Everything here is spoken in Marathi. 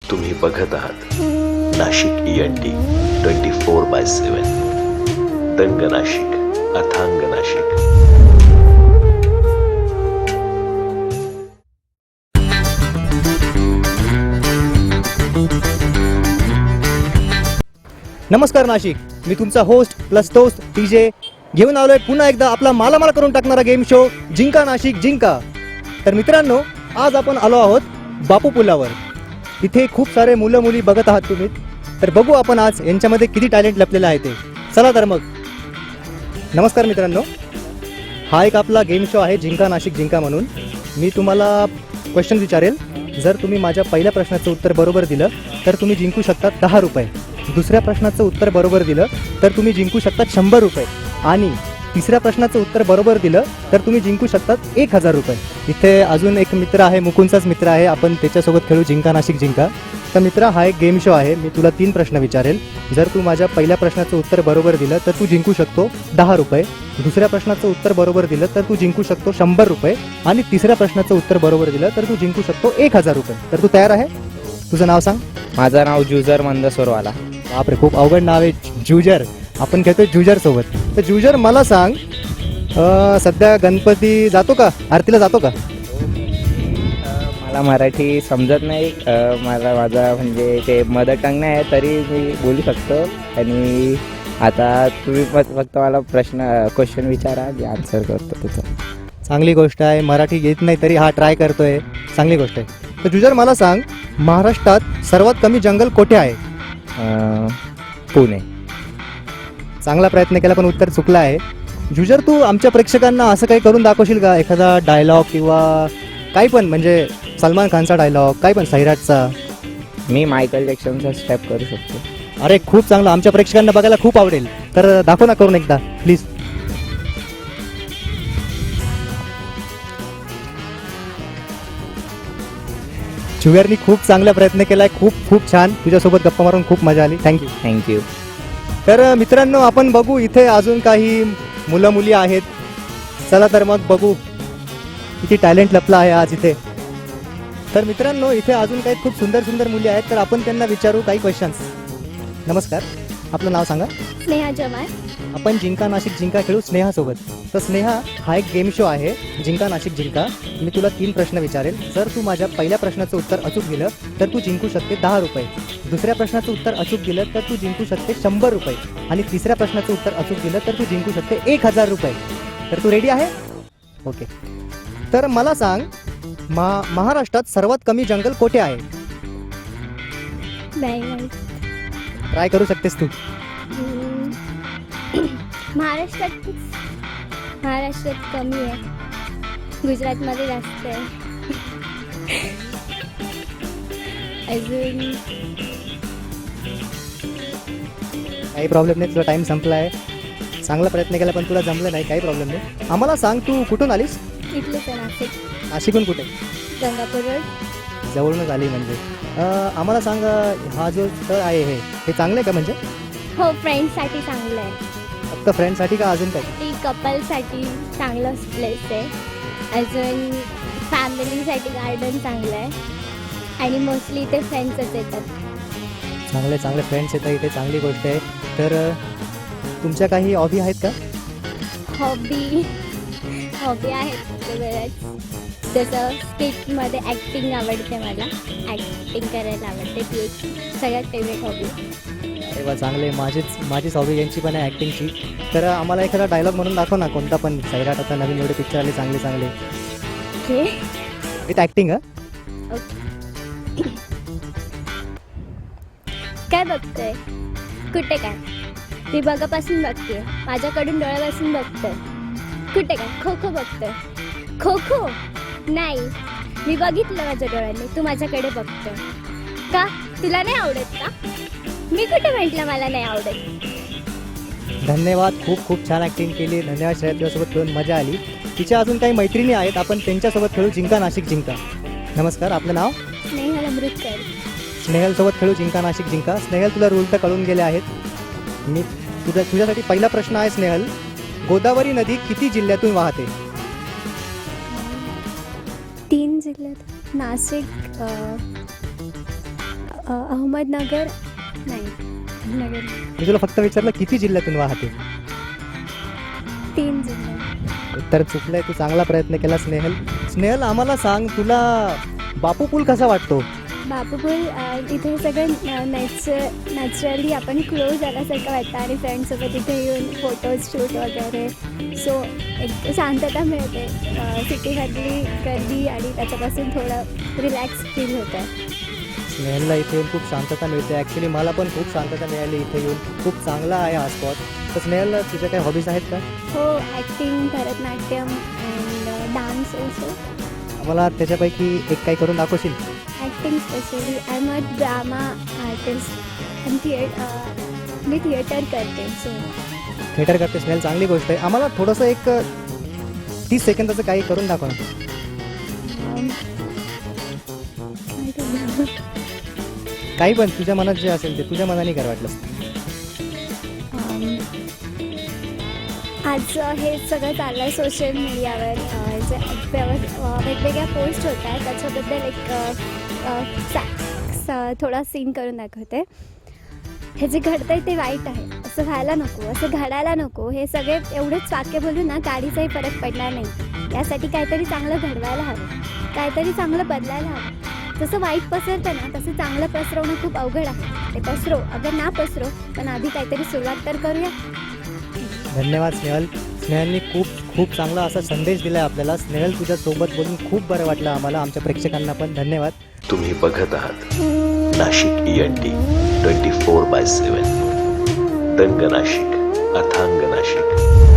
तुम्ही बघत आहात नाशिक ENT 24/7. दंग नाशिक, अथांग नाशिक. नमस्कार नाशिक, मी तुमचा होस्ट प्लस दोस्त TJ घेऊन आलोय पुन्हा एकदा आपला मालामाल करून टाकणारा गेम शो जिंका नाशिक जिंका. तर मित्रांनो, आज आपण आलो आहोत बापू पुलावर. इथे खूप सारे मुलं मुली बघत आहात तुम्ही. तर बघू आपण आज यांच्यामध्ये किती टॅलेंट लपलेलं आहे ते. चला तर मग. नमस्कार मित्रांनो, हा एक आपला गेम शो आहे जिंका नाशिक जिंका म्हणून. मी तुम्हाला क्वेश्चन विचारेल. जर तुम्ही माझ्या पहिल्या प्रश्नाचं उत्तर बरोबर दिलं तर तुम्ही जिंकू शकता 10 रुपये. दुसऱ्या प्रश्नाचं उत्तर बरोबर दिलं तर तुम्ही जिंकू शकतात 100 रुपये. आणि तिसऱ्या प्रश्नाचं उत्तर बरोबर दिलं तर तुम्ही जिंकू शकतात 1000 रुपये. इथे अजून एक मित्र आहे, मुकुंदचाच मित्र आहे. आपण त्याच्यासोबत खेळू जिंका नाशिक जिंका. तर मित्रा, हा एक गेम शो आहे. मी तुला 3 प्रश्न विचारेल. जर तू माझ्या पहिल्या प्रश्नाचं उत्तर बरोबर दिलं तर तू जिंकू शकतो 10 रुपये. दुसऱ्या प्रश्नाचं उत्तर बरोबर दिलं तर तू जिंकू शकतो 100 रुपये. आणि तिसऱ्या प्रश्नाचं उत्तर बरोबर दिलं तर तू जिंकू शकतो 1000 रुपये. तर तू तयार आहे? तुझं नाव सांग. माझं नाव जुजर मंदसोरवाला. बापरे, खूप अवघड नाव आहे, जुजर. आपण खेळतोय जुजर सोबत. तर जुजर, मला सांग, सध्या गणपती जातो का, आरतीला जातो का? मला मराठी समजत नाही. मला माझा म्हणजे ते मदर टंग नाही आहे, तरी मी बोलू शकतो. आणि आता तुम्ही फक्त मला क्वेश्चन विचारा, मी आन्सर करतो त्याचं. चांगली गोष्ट आहे. मराठी येत नाही तरी हा ट्राय करतोय, चांगली गोष्ट आहे. तर जुजर, मला सांग, महाराष्ट्रात सर्वात कमी जंगल कुठे आहे? पुणे. चांगला प्रयत्न केला पण उत्तर चुकलं आहे. जुजर, तू आमच्या प्रेक्षकांना असं काही करून दाखवशील का, एखादा डायलॉग किंवा काही पण, म्हणजे सलमान खानचा डायलॉग, काही पण, सैराटचा? मी मायकल जॅक्सनचा स्टेप करू शकतो. अरे खूप चांगलं, आमच्या प्रेक्षकांना बघायला खूप आवडेल. तर दाखव ना करून एकदा प्लीज. जुगरनी खूप चांगला प्रयत्न केलाय. खूप छान. तुझ्यासोबत गप्पा मारून खूप मजा आली. थँक्यू. तर मित्रांनो, आपण बघू इथे अजून काही मुलं मुली आहेत. चला तर मग बघू किती टॅलेंट लपला आहे आज इथे. तर मित्रांनो, इथे अजून काही खूप सुंदर सुंदर मुली आहेत. तर आपण त्यांना विचारू काही क्वेश्चन्स. नमस्कार, आपलं नाव सांगा. स्नेहा जमाल. आपण जिंका नाशिक जिंका खेळू स्नेहासोबत. तर स्नेहा, हा एक गेम शो आहे जिंका नाशिक जिंका. मी तुला 3 प्रश्न विचारेल. जर तू माझ्या पहिल्या प्रश्नाचं उत्तर अचूक दिलं तर तू जिंकू शकते 10 रुपये. दुसऱ्या प्रश्नाचं उत्तर अचूक दिलं तर तू जिंकू शकते 100 रुपये. आणि तिसऱ्या प्रश्नाचं उत्तर अचूक दिलं तर तू जिंकू शकते 1000 रुपये. तर तू रेडी आहे? ओके. तर मला सांग, महाराष्ट्रात सर्वात कमी जंगल कोठे आहे? नाही नाही. ट्राय करू शकतेस तू. महाराष्ट्रात कमी आहे, गुजरातमध्ये जास्त आहे. अजून काही प्रॉब्लेम नाही, तुला टाईम संपला आहे. चांगला प्रयत्न केला पण तुला जमलं नाही, काही प्रॉब्लेम नाही. आम्हाला सांग, तू कुठून आलीस? इथलेच आहे, नाशिक. नाशिकहून कुठे? गंगापूर रोड. जवळूनच आली म्हणजे. आम्हाला सांग, हा जो स्थळ आहे हे चांगलं आहे का? म्हणजे हो, फ्रेंड्ससाठी चांगलं आहे. फक्त फ्रेंडसाठी का अजून काही? ती कपलसाठी चांगलं प्लेस आहे. अजून फॅमिलीसाठी गार्डन चांगलं आहे. आणि मोस्टली इथे फ्रेंड्सच येतात. चांगले फ्रेंड्स येतात इथे, चांगली गोष्ट आहे. तर तुमच्या काही हॉबी आहेत का? हॉबी आहेत बऱ्याच. जसं स्किटमध्ये ॲक्टिंग आवडते मला. ॲक्टिंग करायला आवडते. ती एक सगळ्यात फेवरेट हॉबी. अरे वा, चांगले. माझीच हॉबी यांची पण आहे ॲक्टिंगची. तर आम्हाला एखादा डायलॉग म्हणून दाखव ना, कोणता पण. सैराट, आता नवीन एवढे पिक्चर आले चांगले. ओके. With acting. काय बघतोय? कुठे काय? मी बघापासून बघते, माझ्याकडून डोळ्यापासून बघतोय. कुठे काय? खो खो बघतोय. खो खो नाही, मी बघितलं माझ्या डोळ्यांनी. तू माझ्याकडे बघतोय का? तुला नाही आवडत का? मी कुठे म्हटलं मला नाही आवडत? धन्यवाद. खूप छान ॲक्टिंग केली. धन्यवाद श्रेया, तुझ्यासोबत खेळून मजा आली. तिच्या अजून काही मैत्रिणी आहेत, आपण त्यांच्यासोबत खेळू जिंका नाशिक जिंका. नमस्कार, आपलं नाव? स्नेहल अमृतकर. स्नेहलसोबत खेळू जिंका नाशिक जिंका. स्नेहल, तुला रूल तर कळून गेले आहेत. मी तुझ्यासाठी पहिला प्रश्न आहे स्नेहल. गोदावरी नदी किती जिल्ह्यातून वाहते? 3 जिल्ह्यात. नाशिक, अहमदनगर नाही अहमदनगर नाही. मी तुला फक्त विचारलं किती जिल्ह्यातून वाहते. 3 जिल्हे. उत्तर चुकलंय. तू चांगला प्रयत्न केला स्नेहल. स्नेहल, आम्हाला सांग, तुला बापू पूल कसा वाटतो? बापूपूल इथे सगळं नॅचरली आपण क्लोज आल्यासारखं वाटतं आणि फ्रेंड्ससोबत इथे येऊन फोटोज शूट वगैरे. सो एक शांतता मिळते. सिटीमधली गर्दी आणि त्याच्यापासून थोडं रिलॅक्स फील होतं. स्नेहलला इथे येऊन खूप शांतता मिळते. ॲक्च्युली मला पण खूप शांतता मिळाली इथे येऊन. खूप चांगला आहे हा स्पॉट. तर स्नेहल, तुझ्या काही हॉबीज आहेत का? हो, acting, Bharatanatyam and dance also. मला त्याच्यापैकी एक काही करून दाखवशील? Acting specially I am a drama artist आणि मी थिएटर करते. सो थिएटर करते स्नेहल, चांगली गोष्ट आहे. आम्हाला थोडंसं एक 30 सेकंदाचं काही करून दाखव ना. काही पण तुझ्या मनात जे असेल ते तुझ्या मनाने कर वाटलं. आज हे सगळं चाललं आहे सोशल मीडियावर. वेगवेगळ्या पोस्ट होत आहेत त्याच्याबद्दल एक थोडा सीन करून दाखवते. हे जे घडतं आहे ते वाईट आहे, असं व्हायला नको, असं घडायला नको. हे सगळे एवढेच वाक्य बोलून ना काडीचाही फरक पडणार नाही. यासाठी काहीतरी चांगलं घडवायला हवं, काहीतरी चांगलं बदलायला हवं. जसं वाईट पसरतं ना तसं चांगलं पसरवणं खूप अवघड आहे. ते पसरो, अगर ना पसरो पण आधी काहीतरी सुरुवात तर करूया. धन्यवाद स्नेहल. स्नेहलनी खूप खूप चांगला असा संदेश दिला आहे आपल्याला. स्नेहल, तुझ्यासोबत बोलून खूप बरं वाटलं आम्हाला, आमच्या प्रेक्षकांना पण. धन्यवाद. तुम्ही बघत आहात नाशिक ENT 24/7. दंग नाशिक, अथांग नाशिक.